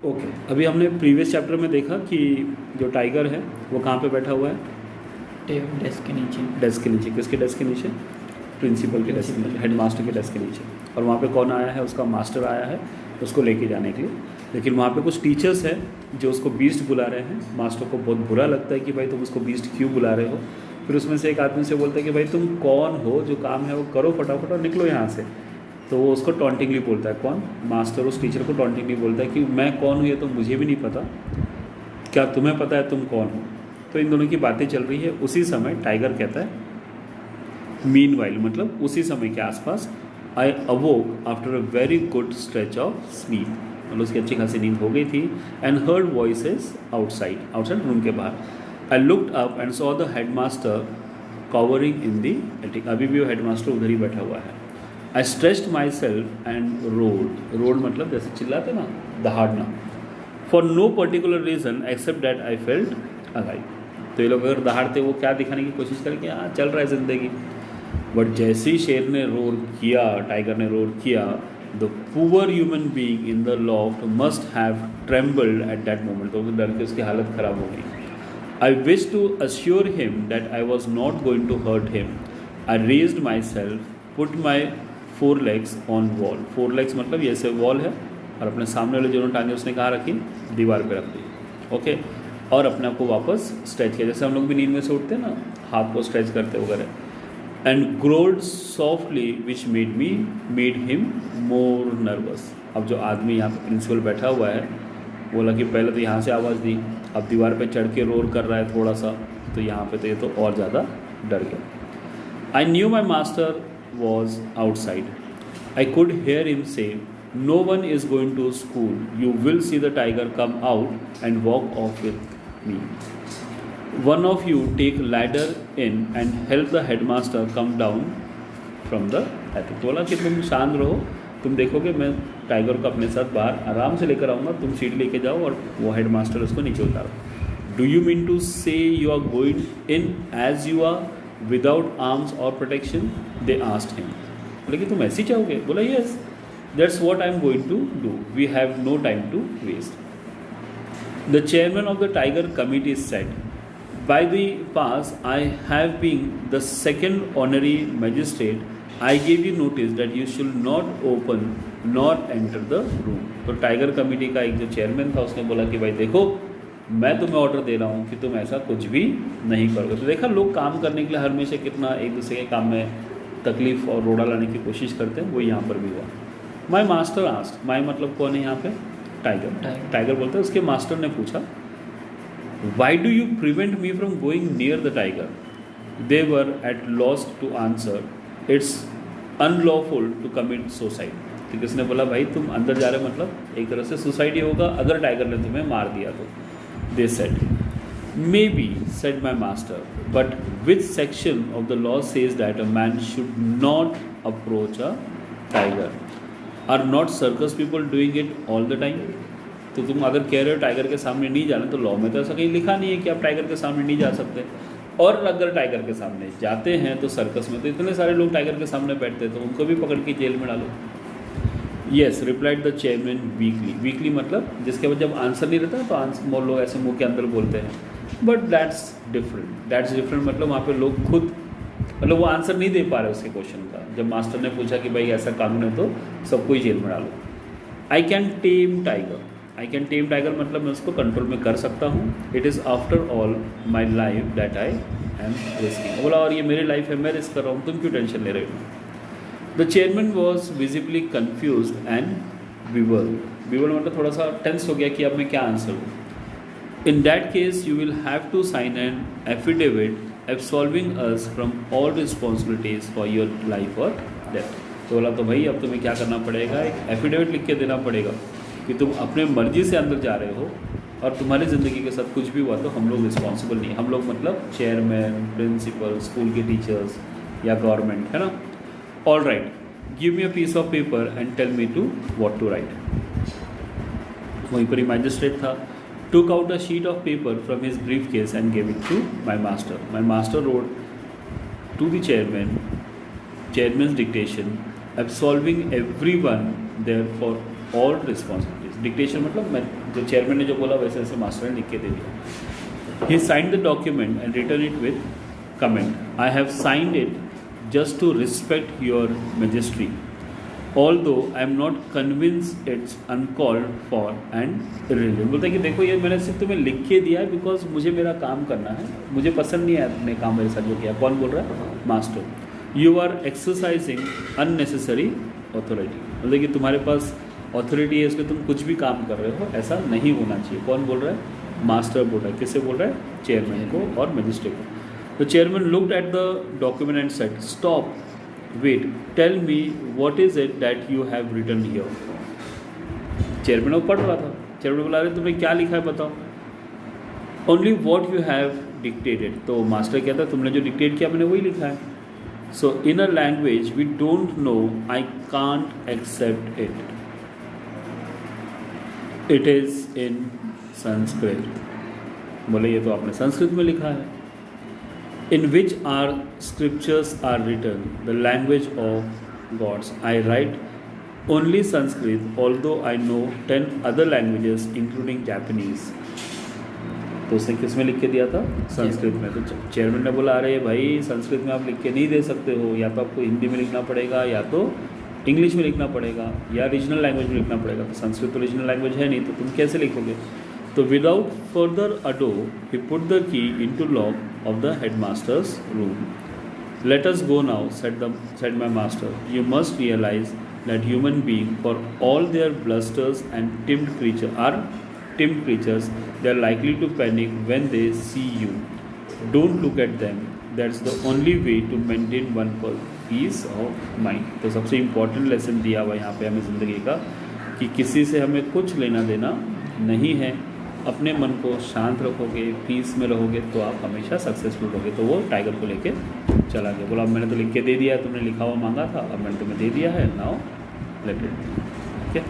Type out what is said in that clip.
Okay, अभी हमने previous chapter में देखा कि जो टाइगर है वो कहाँ पे बैठा हुआ है? डेस्क के नीचे। डेस्क के नीचे। किसके डेस्क के नीचे? प्रिंसिपल के डेस्क के नीचे, हेड मास्टर के डेस्क के नीचे। और वहाँ पे कौन आया है? उसका मास्टर आया है उसको लेके जाने के लिए। लेकिन वहाँ पे कुछ टीचर्स हैं जो उसको बीस्ट बुला रहे हैं। मास्टर को बहुत बुरा लगता है कि भाई तुम उसको बीस्ट क्यों बुला रहे हो। फिर उसमें से एक आदमी से बोलता है कि भाई तुम कौन हो, जो काम है वो करो फटाफट और निकलो यहाँ से। तो वो उसको टॉन्टिंगली बोलता है। कौन? मास्टर उस टीचर को टॉन्टिंगली बोलता है कि मैं कौन हूँ ये तो मुझे भी नहीं पता, क्या तुम्हें पता है तुम कौन हो? तो इन दोनों की बातें चल रही है। उसी समय टाइगर कहता है मीनवाइल, मतलब उसी समय के आसपास, I awoke after a very good stretch of sleep, मतलब उसकी अच्छी खासी नींद हो गई थी। And heard voices outside room के बाहर। I looked up and saw the head master covering in the attic, अभी भी वो हेड मास्टर उधर ही बैठा हुआ है। I stretched myself and roared मतलब जैसे चिल्लाते ना, दहाड़ना। For no particular reason except that I felt alive. तो ये लोग अगर दहाड़ते वो क्या दिखाने की कोशिश करें कि हाँ चल रहा है ज़िंदगी। बट जैसे ही शेर ने रोर किया, टाइगर ने रोर किया, the poor human being in the loft must have trembled at that moment. तो डर के उसकी हालत ख़राब हो गई। I wish to assure him that I was not going to hurt him. I raised myself, put my 4 legs on wall. 4 legs मतलब ये से वॉल है और अपने सामने वाले दोनों टांगे उसने कहाँ रखी? दीवार पे रख दी। ओके, और अपने आप को वापस स्ट्रेच किया, जैसे हम लोग भी नींद में से उठते हैं ना, हाथ को स्ट्रेच करते वगैरह। And growled softly which made him more nervous. अब जो आदमी यहाँ पे प्रिंसिपल बैठा हुआ है बोला कि पहले तो यहाँ से आवाज़ दी, अब दीवार पे चढ़ के रोर कर रहा है थोड़ा सा, तो यहाँ पे तो ये तो और ज़्यादा डर गया। I knew my master was outside. I could hear him say, "No one is going to school. You will see the tiger come out and walk off with me. One of you take ladder in and help the headmaster come down from the attic." बोला कि तुम शांत रहो, तुम देखोगे मैं tiger को अपने साथ बाहर आराम से लेकर आऊँगा, तुम सीट लेके जाओ और वो हेडमास्टर उसको नीचे उतारो। "Do you mean to say you are going in as you are, without arms or protection?" they asked him. बोले कि तुम ऐसे ही चाहोगे? बोला yes, that's what I'm going to do. We have no time to waste. The chairman of the Tiger Committee said, "By the pass, I have been the second honorary magistrate. I gave you notice that you should not open nor enter the room." तो tiger committee का एक जो chairman था उसने बोला कि भाई देखो, मैं तुम्हें ऑर्डर दे रहा हूँ कि तुम ऐसा कुछ भी नहीं करोगे। तो देखा लोग काम करने के लिए हमेशा कितना एक दूसरे के काम में तकलीफ़ और रोड़ा लाने की कोशिश करते हैं, वो यहाँ पर भी हुआ। माई मास्टर आस्क्ड, माई मतलब कौन है यहाँ पे? टाइगर। टाइगर बोलते हैं उसके मास्टर ने पूछा, why do you prevent me from going near the tiger? They were at loss to answer, it's unlawful to commit suicide. तो किसने बोला भाई तुम अंदर जा रहे मतलब एक तरह से सुसाइड ही होगा अगर टाइगर ने तुम्हें मार दिया तो। They said, maybe, said my master, but which section of the law says that a man should not approach a tiger? Are not circus people doing it all the time? तो तुम अगर कह रहे हो टाइगर के सामने नहीं जाना, तो लॉ में तो ऐसा कहीं लिखा नहीं है कि आप टाइगर के सामने नहीं जा सकते। और अगर टाइगर के सामने जाते हैं तो सर्कस में तो इतने सारे लोग टाइगर के सामने बैठते हैं, तो उनको भी पकड़ के जेल में डालो। Yes, replied the chairman weekly. Weekly मतलब जिसके बाद जब आंसर नहीं रहता तो आंसर लोग ऐसे मुंह के अंदर बोलते हैं, बट दैट्स डिफरेंट मतलब वहाँ पे लोग खुद मतलब वो आंसर नहीं दे पा रहे उसके क्वेश्चन का। जब मास्टर ने पूछा कि भाई ऐसा कानून है तो सबको ही जेल में डालो। आई कैन टेम टाइगर मतलब मैं उसको कंट्रोल में कर सकता हूँ। It is after all my life that I am risking. बोला और ये मेरी लाइफ है, मैं रिस्क कर रहा हूँ, तुम क्यों टेंशन ले रहे हो? The chairman was visibly confuse and बिवल मतलब थोड़ा सा टेंस हो गया कि अब मैं क्या आंसर दूँ। In that case, you will have to sign an affidavit absolving us from all responsibilities for your life or death. तो बोला तो भाई अब तुम्हें क्या करना पड़ेगा, एक एफिडेविट लिख के देना पड़ेगा कि तुम अपने मर्जी से अंदर जा रहे हो और तुम्हारी ज़िंदगी के साथ कुछ भी हुआ तो हम लोग रिस्पॉन्सिबल नहीं। हम लोग मतलब चेयरमैन, प्रिंसिपल, स्कूल के टीचर्स या गवर्नमेंट, है ना। All right, give me a piece of paper and tell me to what to write. वहीं पर ही मैजिस्ट्रेट था। Took out a sheet of paper from his briefcase and gave it to my master. My master wrote to the chairman's dictation, absolving everyone there for all responsibilities. Dictation मतलब मैं जो chairman ने जो बोला वैसे वैसे master ने लिख के दे दिया. He signed the document and return it with comment. I have signed it just to respect your majesty, although I am not convince it's uncalled for and irrelevant. बोलता है कि देखो ये मैंने सिर्फ तुम्हें लिख के दिया है बिकॉज मुझे मेरा काम करना है, मुझे पसंद नहीं है अपने काम मेरे साथ जो किया. कौन बोल रहा है? Master. You are exercising unnecessary authority. मतलब कि तुम्हारे पास ऑथोरिटी है इसलिए तुम कुछ भी काम कर रहे हो, ऐसा नहीं होना चाहिए. कौन बोल रहा है? मास्टर बोल रहा है. किससे बोल रहा है? चेयरमैन को और मजिस्ट्रेट को. तो chairman looked at the document and said, stop, wait, tell me what is it that you have written here. Chairman वो पढ़ रहा था. चेयरमैन बोला, रहे तुमने क्या लिखा है बताओ. Only what you have dictated. तो मास्टर कहता है तुमने जो डिक्टेट किया मैंने वही लिखा है. So in a language we don't know I can't accept it. It is in Sanskrit. बोले ये तो आपने संस्कृत में लिखा है. In which are scriptures are written the language of gods. I write only Sanskrit although I know 10 other languages including Japanese. तो उसने किस में लिख के दिया था? संस्कृत में. तो चेयरमैन ने बोला अरे भाई संस्कृत में आप लिख के नहीं दे सकते हो, या तो आपको हिंदी में लिखना पड़ेगा या तो इंग्लिश में लिखना पड़ेगा या रीजनल लैंग्वेज में लिखना पड़ेगा. तो संस्कृत तो रीजनल लैंग्वेज है नहीं, तो तुम कैसे लिखोगे? तो without further ado he put the key into lock of the headmaster's room. Let us go now, said my master. You must realize that human beings, for all their blusters and timid creatures, they are likely to panic when they see you. Don't look at them. That's the only way to maintain one peace of mind. तो सबसे important lesson दिया हुआ यहाँ पे हमें ज़िंदगी का कि किसी से हमें कुछ लेना देना नहीं है. अपने मन को शांत रखोगे, पीस में रहोगे तो आप हमेशा सक्सेसफुल रहोगे. तो वो टाइगर को लेके चला गया. बोला अब मैंने तो लिख के दे दिया है, तुमने लिखा हुआ मांगा था, अब मैंने तुम्हें दे दिया है, नाउ लेट इट. ठीक है.